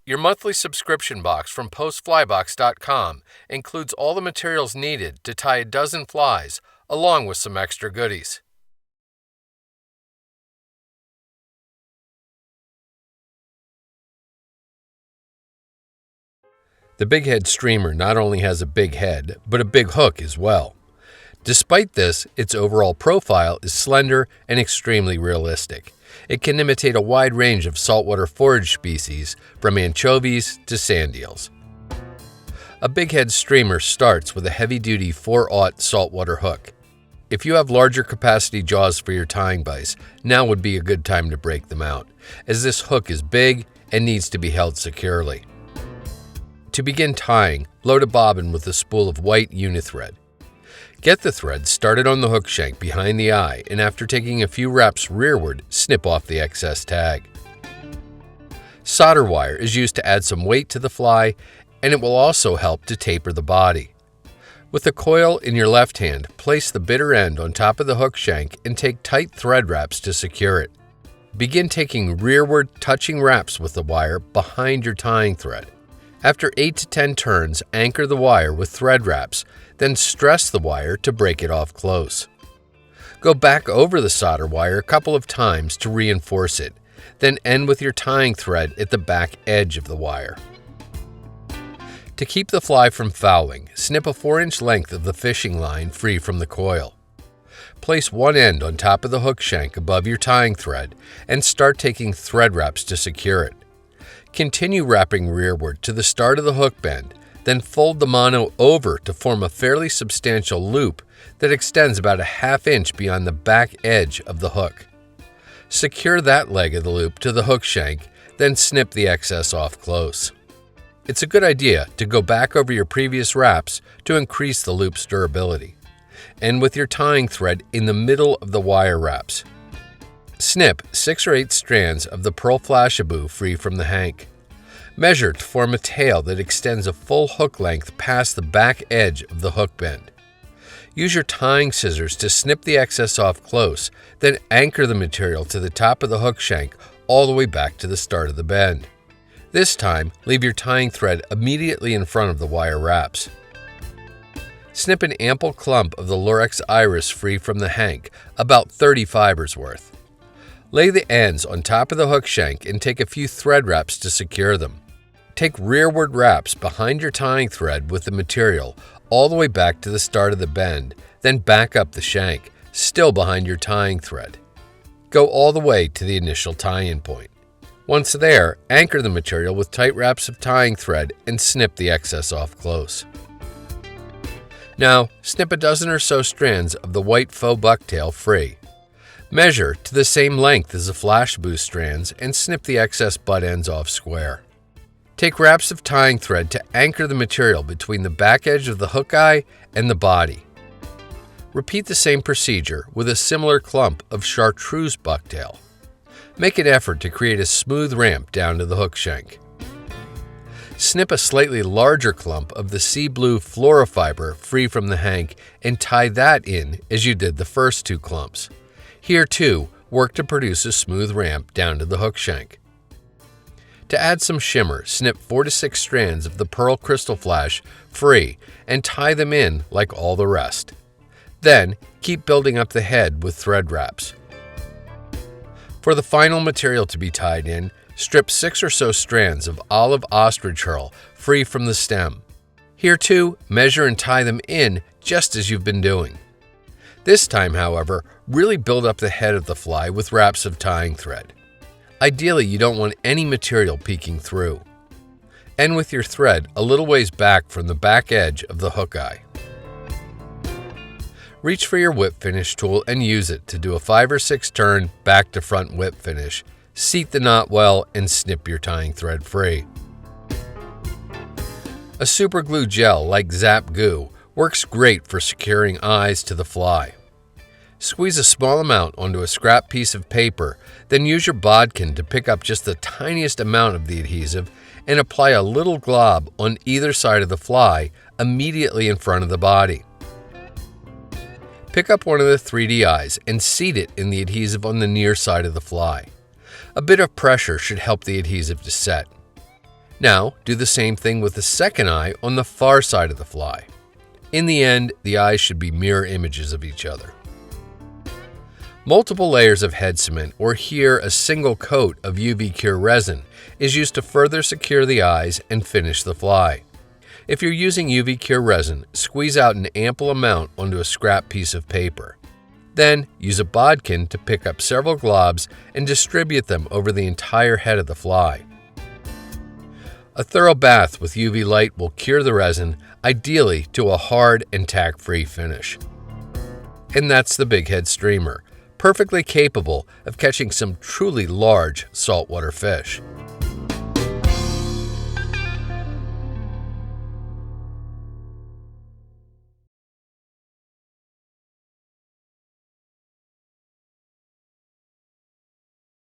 Your monthly subscription box from postflybox.com includes all the materials needed to tie a dozen flies, along with some extra goodies. The Bighead Streamer not only has a big head, but a big hook as well. Despite this, its overall profile is slender and extremely realistic. It can imitate a wide range of saltwater forage species, from anchovies to sand eels. A Bighead Streamer starts with a heavy-duty 4/0 saltwater hook. If you have larger capacity jaws for your tying vise, now would be a good time to break them out, as this hook is big and needs to be held securely. To begin tying, load a bobbin with a spool of white unithread. Get the thread started on the hook shank behind the eye, and after taking a few wraps rearward, snip off the excess tag. Solder wire is used to add some weight to the fly, and it will also help to taper the body. With the coil in your left hand, place the bitter end on top of the hook shank and take tight thread wraps to secure it. Begin taking rearward touching wraps with the wire behind your tying thread. After 8 to 10 turns, anchor the wire with thread wraps, then stress the wire to break it off close. Go back over the solder wire a couple of times to reinforce it, then end with your tying thread at the back edge of the wire. To keep the fly from fouling, snip a 4-inch length of the fishing line free from the coil. Place one end on top of the hook shank above your tying thread and start taking thread wraps to secure it. Continue wrapping rearward to the start of the hook bend, then fold the mono over to form a fairly substantial loop that extends about a 1/2 inch beyond the back edge of the hook. Secure that leg of the loop to the hook shank, then snip the excess off close. It's a good idea to go back over your previous wraps to increase the loop's durability. End with your tying thread in the middle of the wire wraps. Snip 6 or 8 strands of the pearl flashabou free from the hank. Measure to form a tail that extends a full hook length past the back edge of the hook bend. Use your tying scissors to snip the excess off close, then anchor the material to the top of the hook shank all the way back to the start of the bend. This time, leave your tying thread immediately in front of the wire wraps. Snip an ample clump of the Lurex iris free from the hank, about 30 fibers worth. Lay the ends on top of the hook shank and take a few thread wraps to secure them. Take rearward wraps behind your tying thread with the material all the way back to the start of the bend, then back up the shank, still behind your tying thread. Go all the way to the initial tie-in point. Once there, anchor the material with tight wraps of tying thread and snip the excess off close. Now, snip a dozen or so strands of the white faux bucktail free. Measure to the same length as the flashabou strands and snip the excess butt ends off square. Take wraps of tying thread to anchor the material between the back edge of the hook eye and the body. Repeat the same procedure with a similar clump of chartreuse bucktail. Make an effort to create a smooth ramp down to the hook shank. Snip a slightly larger clump of the sea blue florifiber free from the hank and tie that in as you did the first 2 clumps. Here too, work to produce a smooth ramp down to the hook shank. To add some shimmer, snip 4 to 6 strands of the pearl crystal flash free and tie them in like all the rest. Then, keep building up the head with thread wraps. For the final material to be tied in, strip 6 or so strands of olive ostrich herl free from the stem. Here too, measure and tie them in just as you've been doing. This time, however, really build up the head of the fly with wraps of tying thread. Ideally, you don't want any material peeking through. End with your thread a little ways back from the back edge of the hook eye. Reach for your whip finish tool and use it to do a 5 or 6 turn back to front whip finish. Seat the knot well and snip your tying thread free. A super glue gel like Zap Goo works great for securing eyes to the fly. Squeeze a small amount onto a scrap piece of paper, then use your bodkin to pick up just the tiniest amount of the adhesive and apply a little glob on either side of the fly immediately in front of the body. Pick up one of the 3D eyes and seat it in the adhesive on the near side of the fly. A bit of pressure should help the adhesive to set. Now, do the same thing with the second eye on the far side of the fly. In the end, the eyes should be mirror images of each other. Multiple layers of head cement, or here a single coat of UV cure resin, is used to further secure the eyes and finish the fly. If you're using UV cure resin, squeeze out an ample amount onto a scrap piece of paper. Then, use a bodkin to pick up several globs and distribute them over the entire head of the fly. A thorough bath with UV light will cure the resin, ideally to a hard and tack-free finish. And that's the Bighead Streamer, perfectly capable of catching some truly large saltwater fish.